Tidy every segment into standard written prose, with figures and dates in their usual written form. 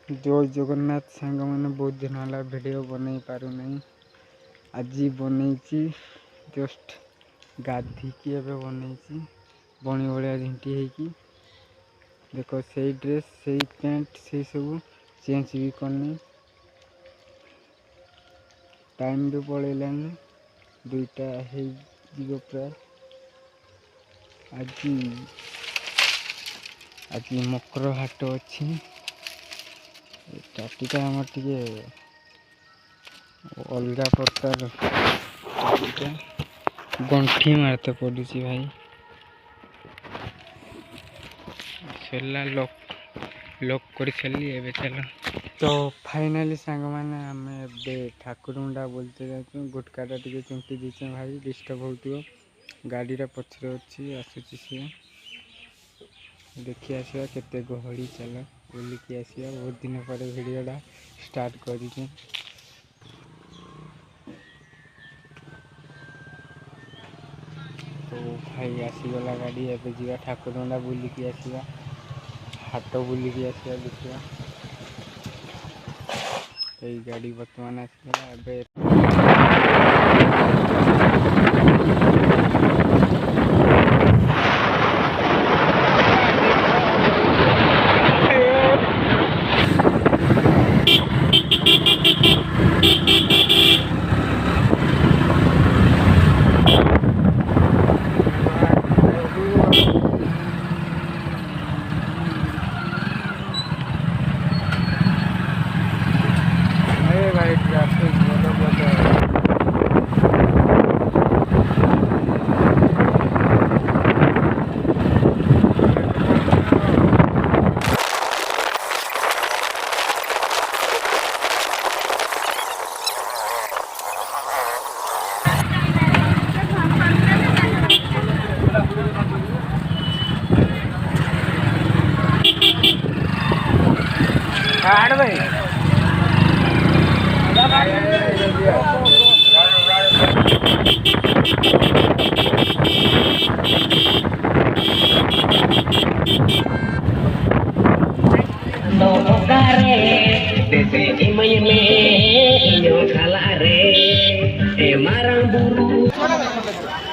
जय जगन्नाथ सांग मैंने बहुत दिन है वीडियो बन पार नहीं आज बनई जस्ट गाधिकी एवं बनई बणी भाया झिंटी होगी देख से ड्रेस से पैंट से सब चेंज भी करनी टाइम भी पलैलानी 2टा हो प्राय आज मकर हाट अच्छी टाटीटा आम टे अलग प्रकार गंठी मारते पड़ी भाई सरला लॉक कर सारी ए चल तो फाइनाली सांग मैंने आम ठाकुर मुंडा बोलते जाऊँ गुटकाटा टे चुंटी दीचे भाई डिस्टर्ब हो गाड़ी पछरे अच्छी आसूसी सी देखी आसवा केते गहली चल बुलिकी आसवा बहुत दिन पर वीडियोटा स्टार्ट कर तो भाई आसीगला गाड़ी एवं जा ठाकुर मुंडा बुलिकी आसवा हाट बुलिकी आसवा देखा यही गाड़ी बर्तमान आसला भाई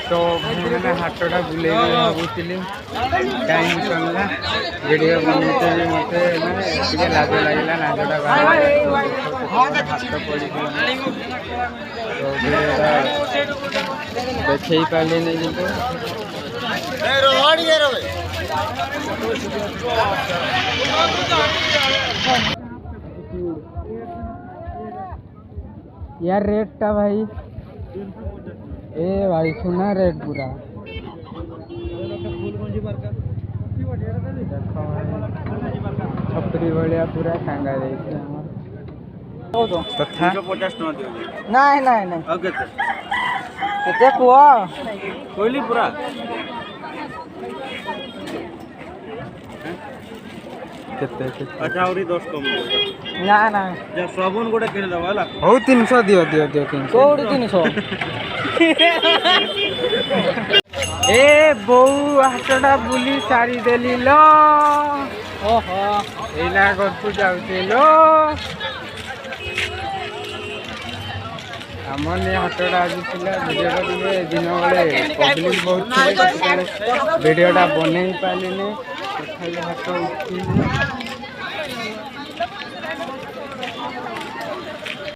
तो मैंने हाटटा बुले भावुली टाइम चलला वीडियो बनते भी मत मैंने लाज लगे नाचटा हाथ पड़ी तो देखे पारे नहीं यार रेटटा भाई ए भाई सुना रेट पूरा छपरी भाया पूरा टांगा तथा नहीं नहीं नहीं केते कुआ कोइली पूरा केते अच्छा और 10 कम ना ना जे साबुन गोटे किन दवा हला हो 300 दियो दियो दियो 300 कोडी 300 ए बो हाटटा बुली सारी देली लो ओहो एना गरपु जाउते लो हमने हाटटा आज थिला वीडियोटा टिके दिन बेले पब्लिक बहुत थे वीडियोटा बनै पालिने हाट